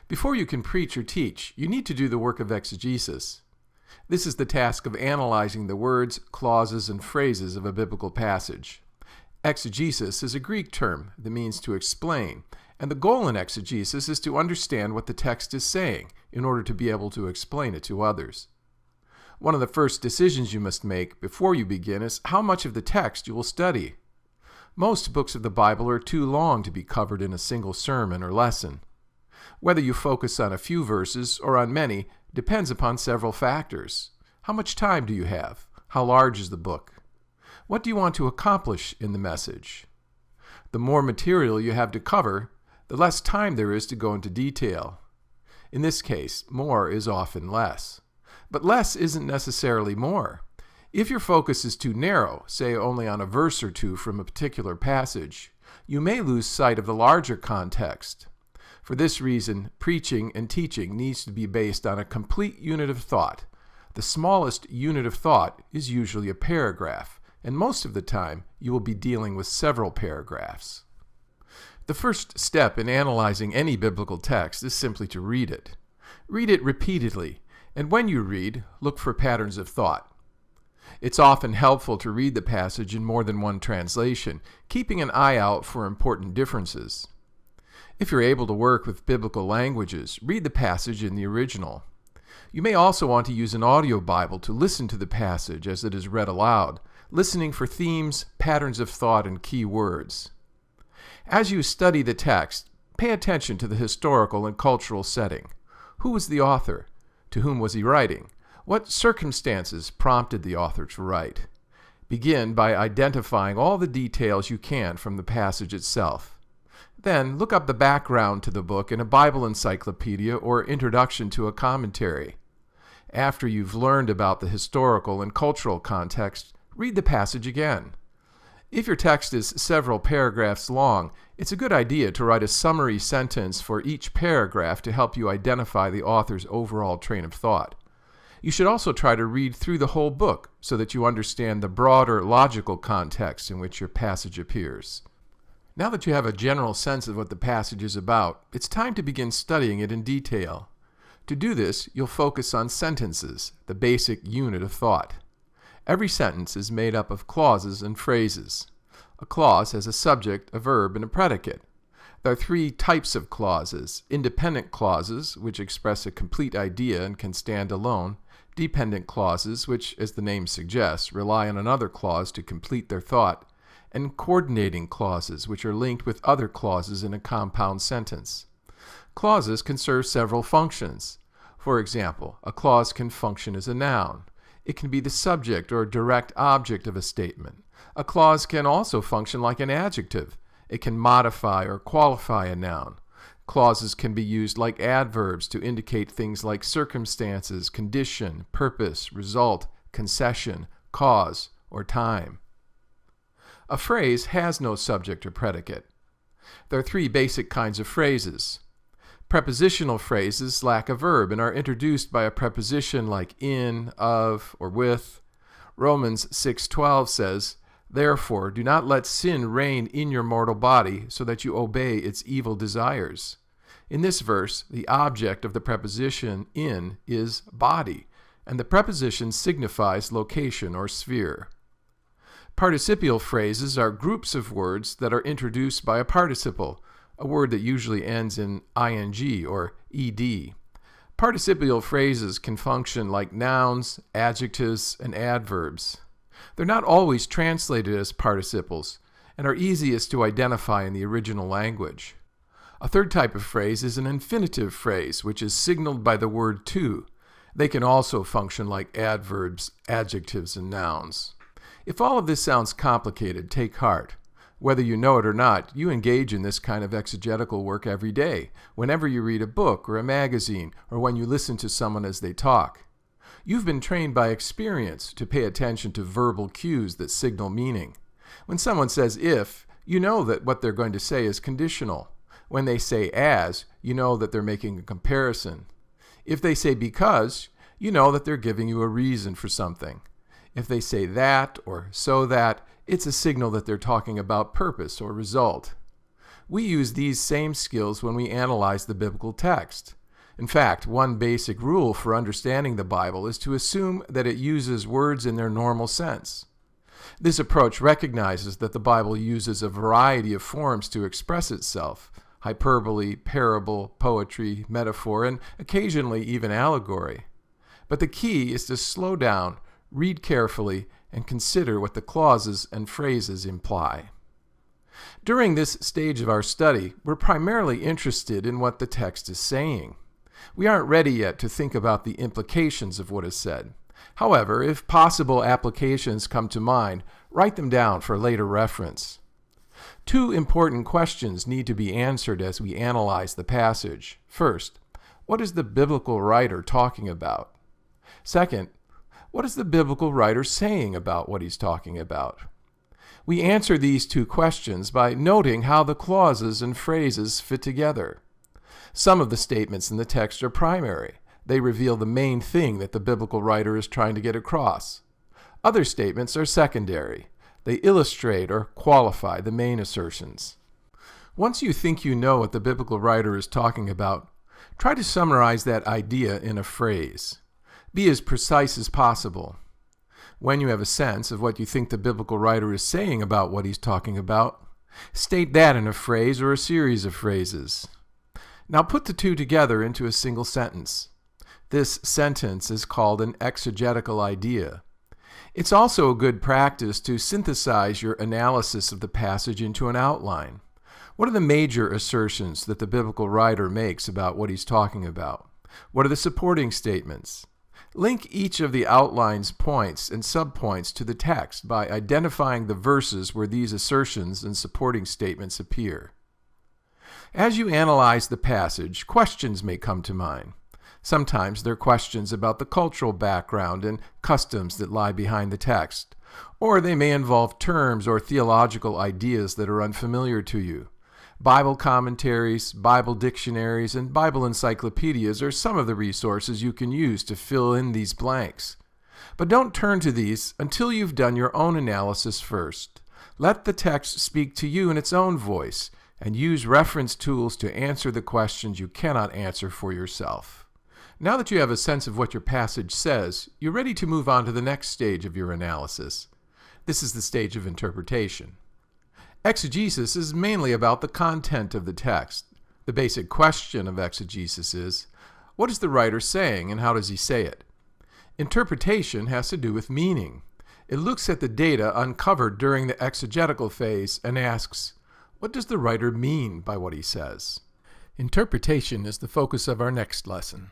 Before you can preach or teach, you need to do the work of exegesis. This is the task of analyzing the words, clauses, and phrases of a biblical passage. Exegesis is a Greek term that means to explain, and the goal in exegesis is to understand what the text is saying in order to be able to explain it to others. One of the first decisions you must make before you begin is how much of the text you will study. Most books of the Bible are too long to be covered in a single sermon or lesson. Whether you focus on a few verses or on many depends upon several factors. How much time do you have? How large is the book? What do you want to accomplish in the message? The more material you have to cover, the less time there is to go into detail. In this case, more is often less. But less isn't necessarily more. If your focus is too narrow, say only on a verse or two from a particular passage, you may lose sight of the larger context. For this reason, preaching and teaching needs to be based on a complete unit of thought. The smallest unit of thought is usually a paragraph, and most of the time you will be dealing with several paragraphs. The first step in analyzing any biblical text is simply to read it. Read it repeatedly, and when you read, look for patterns of thought. It's often helpful to read the passage in more than one translation, keeping an eye out for important differences. If you're able to work with biblical languages, read the passage in the original. You may also want to use an audio Bible to listen to the passage as it is read aloud, listening for themes, patterns of thought, and key words. As you study the text, pay attention to the historical and cultural setting. Who was the author? To whom was he writing? What circumstances prompted the author to write? Begin by identifying all the details you can from the passage itself. Then look up the background to the book in a Bible encyclopedia or introduction to a commentary. After you've learned about the historical and cultural context, read the passage again. If your text is several paragraphs long, it's a good idea to write a summary sentence for each paragraph to help you identify the author's overall train of thought. You should also try to read through the whole book so that you understand the broader logical context in which your passage appears. Now that you have a general sense of what the passage is about, it's time to begin studying it in detail. To do this, you'll focus on sentences, the basic unit of thought. Every sentence is made up of clauses and phrases. A clause has a subject, a verb, and a predicate. There are three types of clauses: independent clauses, which express a complete idea and can stand alone; dependent clauses, which, as the name suggests, rely on another clause to complete their thought; and coordinating clauses, which are linked with other clauses in a compound sentence. Clauses can serve several functions. For example, a clause can function as a noun. It can be the subject or direct object of a statement. A clause can also function like an adjective. It can modify or qualify a noun. Clauses can be used like adverbs to indicate things like circumstances, condition, purpose, result, concession, cause, or time. A phrase has no subject or predicate. There are three basic kinds of phrases. Prepositional phrases lack a verb and are introduced by a preposition like in, of, or with. Romans 6:12 says, "Therefore, do not let sin reign in your mortal body, so that you obey its evil desires." In this verse, the object of the preposition in is body, and the preposition signifies location or sphere. Participial phrases are groups of words that are introduced by a participle, a word that usually ends in ing or ed. Participial phrases can function like nouns, adjectives, and adverbs. They're not always translated as participles and are easiest to identify in the original language. A third type of phrase is an infinitive phrase, which is signaled by the word to. They can also function like adverbs, adjectives, and nouns. If all of this sounds complicated, take heart. Whether you know it or not, you engage in this kind of exegetical work every day, whenever you read a book or a magazine, or when you listen to someone as they talk. You've been trained by experience to pay attention to verbal cues that signal meaning. When someone says if, you know that what they're going to say is conditional. When they say as, you know that they're making a comparison. If they say because, you know that they're giving you a reason for something. If they say that or so that, it's a signal that they're talking about purpose or result. We use these same skills when we analyze the biblical text. In fact, one basic rule for understanding the Bible is to assume that it uses words in their normal sense. This approach recognizes that the Bible uses a variety of forms to express itself: hyperbole, parable, poetry, metaphor, and occasionally even allegory. But the key is to slow down, read carefully, and consider what the clauses and phrases imply. During this stage of our study, we're primarily interested in what the text is saying. We aren't ready yet to think about the implications of what is said. However, if possible applications come to mind, write them down for later reference. Two important questions need to be answered as we analyze the passage. First, what is the biblical writer talking about? Second, what is the biblical writer saying about what he's talking about? We answer these two questions by noting how the clauses and phrases fit together. Some of the statements in the text are primary. They reveal the main thing that the biblical writer is trying to get across. Other statements are secondary. They illustrate or qualify the main assertions. Once you think you know what the biblical writer is talking about, try to summarize that idea in a phrase. Be as precise as possible. When you have a sense of what you think the biblical writer is saying about what he's talking about, state that in a phrase or a series of phrases. Now put the two together into a single sentence. This sentence is called an exegetical idea. It's also a good practice to synthesize your analysis of the passage into an outline. What are the major assertions that the biblical writer makes about what he's talking about? What are the supporting statements? Link each of the outline's points and subpoints to the text by identifying the verses where these assertions and supporting statements appear. As you analyze the passage, questions may come to mind. Sometimes they're questions about the cultural background and customs that lie behind the text, or they may involve terms or theological ideas that are unfamiliar to you. Bible commentaries, Bible dictionaries, and Bible encyclopedias are some of the resources you can use to fill in these blanks. But don't turn to these until you've done your own analysis first. Let the text speak to you in its own voice, and use reference tools to answer the questions you cannot answer for yourself. Now that you have a sense of what your passage says, you're ready to move on to the next stage of your analysis. This is the stage of interpretation. Exegesis is mainly about the content of the text. The basic question of exegesis is, what is the writer saying and how does he say it? Interpretation has to do with meaning. It looks at the data uncovered during the exegetical phase and asks, what does the writer mean by what he says? Interpretation is the focus of our next lesson.